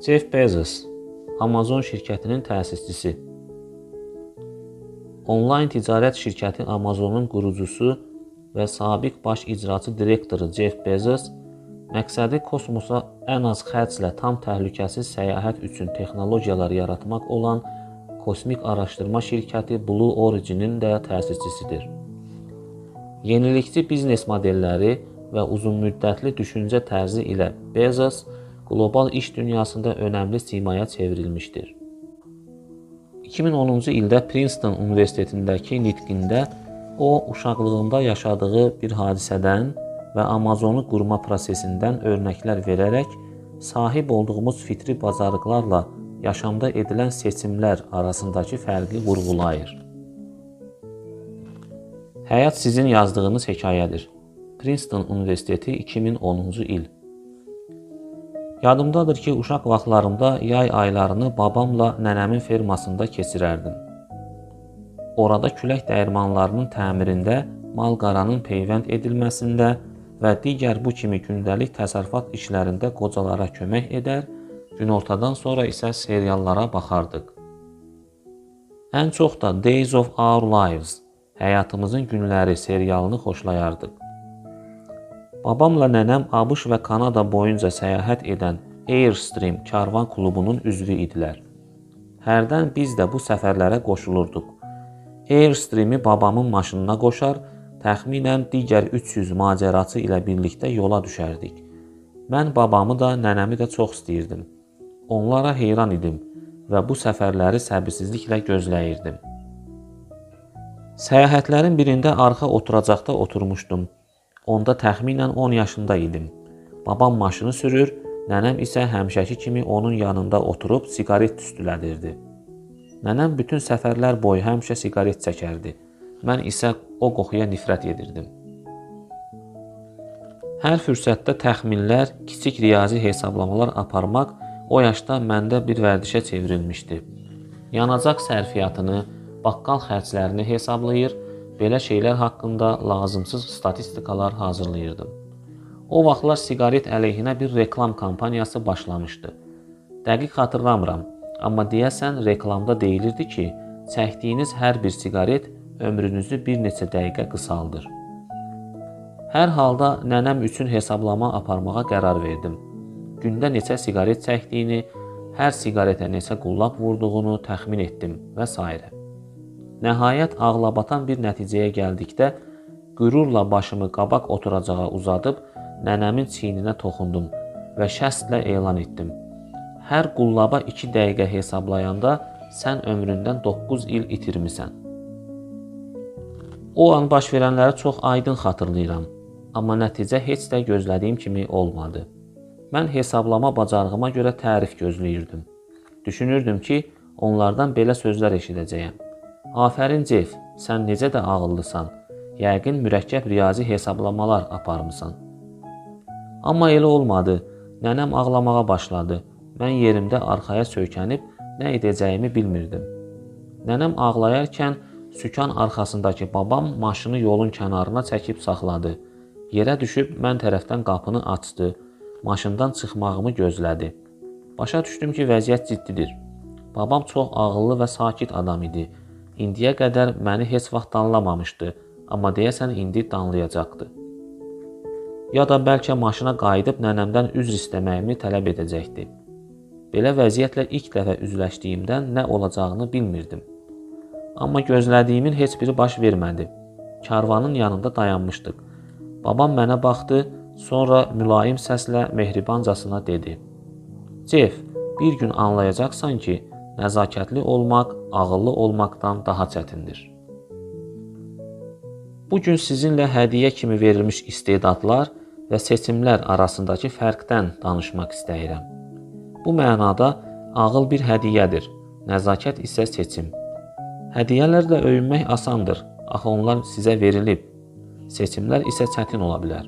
Jeff Bezos, Amazon şirkətinin təsisçisi. Onlayn ticarət şirkəti Amazonun qurucusu və sabiq baş icraçı direktoru Jeff Bezos, məqsədi kosmosa ən az xərclə tam təhlükəsiz səyahət üçün texnologiyalar yaratmaq olan kosmik araşdırma şirkəti Blue Origin-in də təsisçisidir. Yenilikçi biznes modelləri və uzunmüddətli düşüncə tərzi ilə Bezos qlobal iş dünyasında önəmli simaya çevrilmişdir. 2010-cu ildə Princeton Universitetindəki nitqində o, uşaqlığında yaşadığı bir hadisədən və Amazonu qurma prosesindən örnəklər verərək sahib olduğumuz fitri bacarıqlarla yaşamda edilən seçimlər arasındakı fərqi vurğulayır. Həyat sizin yazdığınız hekayədir. Princeton Universiteti 2010-cu il. Yadımdadır ki, uşaq vaxtlarımda yay aylarını babamla nənəmin fermasında keçirərdim. Orada külək dəyirmanlarının təmirində, mal-qaranın peyvənd edilməsində və digər bu kimi gündəlik təsərrüfat işlərində qocalara kömək edər, günortadan sonra isə seriallara baxardıq. Ən çox da Days of Our Lives, Həyatımızın Günləri serialını xoşlayardıq. Babamla nənəm ABŞ və Kanada boyunca səyahət edən Airstream karvan klubunun üzvü idilər. Hərdən biz də bu səfərlərə qoşulurduq. Airstreami babamın maşınına qoşar, təxminən digər 300 macəraçı ilə birlikdə yola düşərdik. Mən babamı da, nənəmi də çox istəyirdim. Onlara heyran idim və bu səfərləri səbirsizliklə gözləyirdim. Səyahətlərin birində arxa oturacaqda oturmuşdum. Onda təxminən 10 yaşında idim. Babam maşını sürür, nənəm isə həmişəki kimi onun yanında oturub siqaret tüstülədirdi. Nənəm bütün səfərlər boyu həmişə siqaret çəkərdi. Mən isə o qoxuya nifrət edirdim. Hər fürsətdə təxminlər, kiçik riyazi hesablamalar aparmaq o yaşda məndə bir vərdişə çevrilmişdi. Yanacaq sərfiyyatını, baqqal xərclərini hesablayır, belə şeylər haqqında lazımsız statistikalar hazırlayırdım. O vaxtlar siqaret əleyhinə bir reklam kampaniyası başlamışdı. Dəqiq xatırlamıram, amma deyəsən reklamda deyilirdi ki, çəkdiyiniz hər bir siqaret ömrünüzü bir neçə dəqiqə qısaldır. Hər halda nənəm üçün hesablama aparmağa qərar verdim. Gündə neçə siqaret çəkdiyini, hər siqaretə neçə qullab vurduğunu təxmin etdim və s. Nəhayət ağlabatan bir nəticəyə gəldikdə, qürurla başımı qabaq oturacağa uzadıb, nənəmin çiyninə toxundum və şəstlə elan etdim. Hər qullaba 2 dəqiqə hesablayanda sən ömründən 9 il itirmisən. O an baş verənləri çox aydın xatırlayıram, amma nəticə heç də gözlədiyim kimi olmadı. Mən hesablama bacarığıma görə tərif gözləyirdim. Düşünürdüm ki, onlardan belə sözlər eşidəcəyəm. Afərin Jeff, sən necə də ağıllısan, yəqin mürəkkəb riyazi hesablamalar aparmısan. Amma elə olmadı, nənəm ağlamağa başladı, mən yerimdə arxaya söykənib nə edəcəyimi bilmirdim. Nənəm ağlayarkən sükan arxasındakı babam maşını yolun kənarına çəkib saxladı. Yerə düşüb mən tərəfdən qapını açdı, maşından çıxmağımı gözlədi. Başa düşdüm ki, vəziyyət ciddidir. Babam çox ağıllı və sakit adam idi. İndiyə qədər məni heç vaxt danlamamışdı, amma deyəsən indi danlayacaqdı. Ya da bəlkə maşına qayıdıb nənəmdən üzr istəməyimi tələb edəcəkdi. Belə vəziyyətlə ilk dəfə üzləşdiyimdən nə olacağını bilmirdim. Amma gözlədiyimin heç biri baş vermədi. Karvanın yanında dayanmışdıq. Babam mənə baxdı, sonra mülayim səslə mehribancasına dedi. Jeff, bir gün anlayacaqsan ki, nəzakətli olmaq, ağıllı olmaqdan daha çətindir. Bugün sizinlə hədiyyə kimi verilmiş istedadlar və seçimlər arasındakı fərqdən danışmaq istəyirəm. Bu mənada ağıl bir hədiyyədir, nəzakət isə seçim. Hədiyyələrlə öyünmək asandır, axı onlar sizə verilib. Seçimlər isə çətin ola bilər.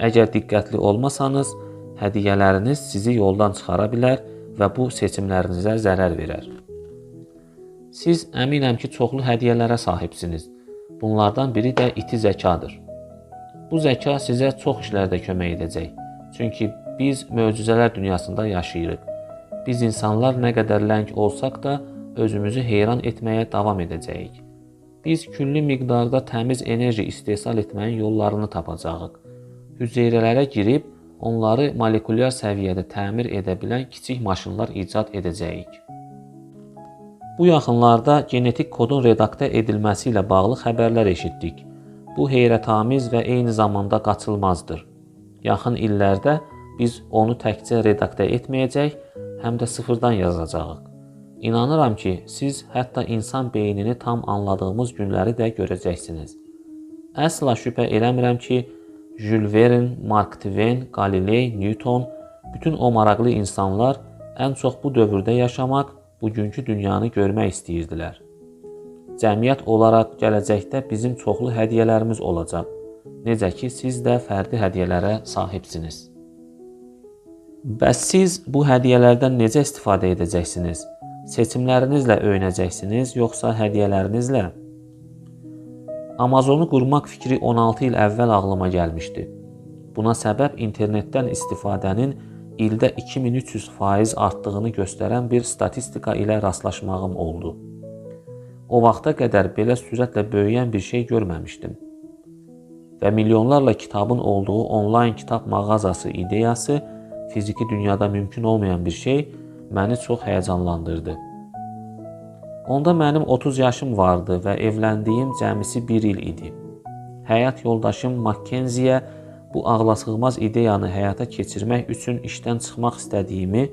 Əgər diqqətli olmasanız, hədiyyələriniz sizi yoldan çıxara bilər və bu seçimlərinizə zərər verər. Siz əminəm ki, çoxlu hədiyyələrə sahibsiniz. Bunlardan biri də iti zəkadır. Bu zəka sizə çox işlərdə kömək edəcək. Çünki biz möcüzələr dünyasında yaşayırıq. Biz insanlar nə qədər ləng olsaq da özümüzü heyran etməyə davam edəcəyik. Biz külli miqdarda təmiz enerji istehsal etməyin yollarını tapacağıq. Hüceyrələrə girib onları molekulyar səviyyədə təmir edə bilən kiçik maşınlar icad edəcəyik. Bu yaxınlarda genetik kodun redaktə edilməsi ilə bağlı xəbərlər eşitdik. Bu heyrətamiz və eyni zamanda qaçılmazdır. Yaxın illərdə biz onu təkcə redaktə etməyəcək, həm də sıfırdan yazacağıq. İnanıram ki, siz hətta insan beynini tam anladığımız günləri də görəcəksiniz. Əsla şübhə eləmirəm ki, Jules Verne, Mark Twain, Galilei, Newton, bütün o maraqlı insanlar ən çox bu dövrdə yaşamaq, bugünkü dünyanı görmək istəyirdilər. Cəmiyyət olaraq gələcəkdə bizim çoxlu hədiyyələrimiz olacaq. Necə ki, siz də fərdi hədiyyələrə sahibsiniz. Bəs siz bu hədiyyələrdən necə istifadə edəcəksiniz? Seçimlərinizlə öyünəcəksiniz, yoxsa hədiyyələrinizlə? Amazonu qurmaq fikri 16 il əvvəl ağlıma gəlmişdi. Buna səbəb internetdən istifadənin ildə 2300% artdığını göstərən bir statistika ilə rastlaşmağım oldu. O vaxta qədər belə sürətlə böyüyən bir şey görməmişdim. Və milyonlarla kitabın olduğu onlayn kitab mağazası ideyası, fiziki dünyada mümkün olmayan bir şey, məni çox həyəcanlandırdı. Onda mənim 30 yaşım vardı və evləndiyim cəmisi 1 il idi. Həyat yoldaşım Mackenzie'yə bu ağlasığmaz ideyanı həyata keçirmək üçün işdən çıxmaq istədiyimi,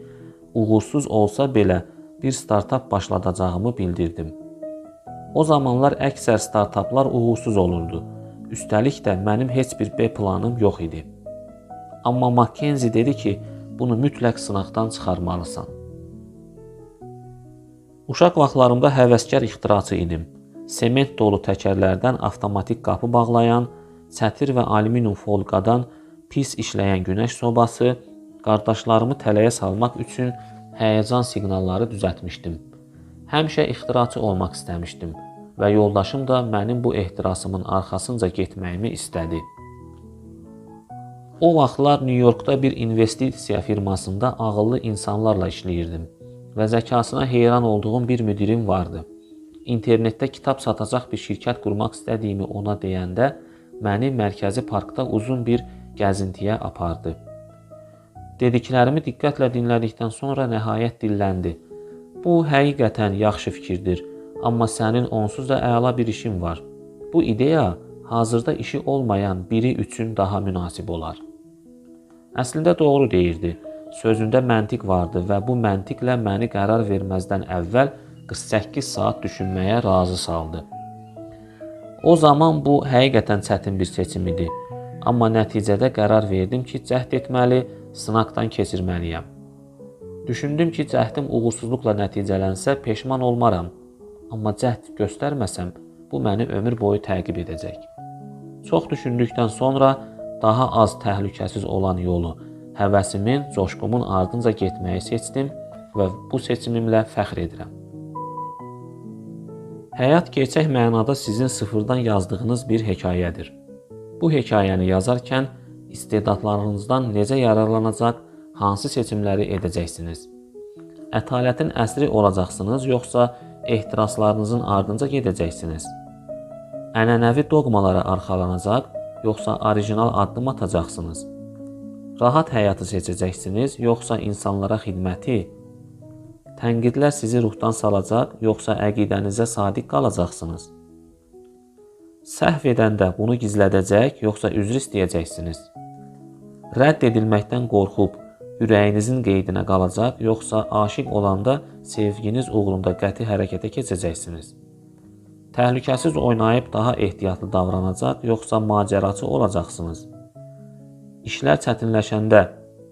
uğursuz olsa belə bir startap başladacağımı bildirdim. O zamanlar əksər startaplar uğursuz olurdu. Üstəlik də mənim heç bir B planım yox idi. Amma Mackenzie dedi ki, bunu mütləq sınaqdan çıxarmalısan. Uşaq vaxtlarımda həvəskar ixtiraçı idim. Sement dolu təkərlərdən avtomatik qapı bağlayan, sətir və alüminium folqadan pis işləyən günəş sobası, qardaşlarımı tələyə salmaq üçün həyəcan siqnalları düzəltmişdim. Həmişə ixtiraçı olmaq istəmişdim və yoldaşım da mənim bu ehtirasımın arxasınca getməyimi istədi. O vaxtlar New Yorkda bir investisiya firmasında ağıllı insanlarla işləyirdim və zəkasına heyran olduğum bir müdirim vardı. İnternetdə kitab satacaq bir şirkət qurmaq istədiyimi ona deyəndə məni mərkəzi parkda uzun bir gəzintiyə apardı. Dediklərimi diqqətlə dinlədikdən sonra nəhayət dilləndi. Bu həqiqətən yaxşı fikirdir, amma sənin onsuz da əla bir işin var. Bu ideya hazırda işi olmayan biri üçün daha münasib olar. Əslində doğru deyirdi. Sözündə məntiq vardı və bu məntiqlə məni qərar verməzdən əvvəl 48 saat düşünməyə razı saldı. O zaman bu həqiqətən çətin bir seçim idi. Amma nəticədə qərar verdim ki, cəhd etməli, sınaqdan keçirməliyəm. Düşündüm ki, cəhdim uğursuzluqla nəticələnsə peşman olmaram. Amma cəhd göstərməsəm, bu məni ömür boyu təqib edəcək. Çox düşündükdən sonra daha az təhlükəsiz olan yolu, həvəsimin, coşqumun ardınca getməyi seçdim və bu seçimimlə fəxr edirəm. Həyat gerçək mənada sizin sıfırdan yazdığınız bir hekayədir. Bu hekayəni yazarkən istedadlarınızdan necə yararlanacaq, hansı seçimləri edəcəksiniz? Ətalətin əsri olacaqsınız, yoxsa ehtiraslarınızın ardınca gedəcəksiniz? Ənənəvi doqmalara arxalanacaq, yoxsa orijinal addım atacaqsınız? Rahat həyatı seçəcəksiniz, yoxsa insanlara xidməti? Tənqidlər sizi ruhdan salacaq, yoxsa əqidənizə sadiq qalacaqsınız? Səhv edəndə bunu gizlədəcək, yoxsa üzr istəyəcəksiniz? Rədd edilməkdən qorxub, ürəyinizin qeydinə qalacaq, yoxsa aşiq olanda sevginiz uğrunda qəti hərəkətə keçəcəksiniz? Təhlükəsiz oynayıb daha ehtiyatlı davranacaq, yoxsa macəraçı olacaqsınız? İşlər çətinləşəndə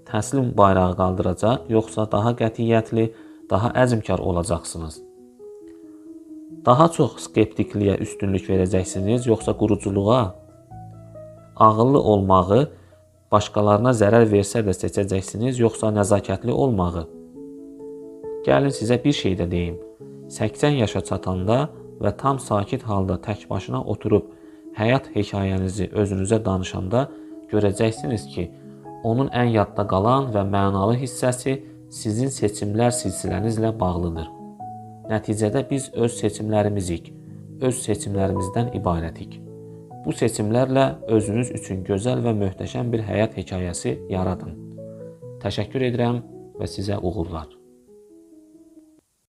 təslim bayrağı qaldıracaq, yoxsa daha qətiyyətli, daha əzmkar olacaqsınız? Daha çox skeptikliyə üstünlük verəcəksiniz, yoxsa quruculuğa? Ağıllı olmağı, başqalarına zərər versə də seçəcəksiniz, yoxsa nəzakətli olmağı? Gəlin sizə bir şey də deyim. 80 yaşa çatanda və tam sakit halda tək başına oturub həyat hekayənizi özünüzə danışanda görəcəksiniz ki, onun ən yadda qalan və mənalı hissəsi sizin seçimlər silsilənizlə bağlıdır. Nəticədə biz öz seçimlərimizik, öz seçimlərimizdən ibarətik. Bu seçimlərlə özünüz üçün gözəl və möhtəşəm bir həyat hekayəsi yaradın. Təşəkkür edirəm və sizə uğurlar.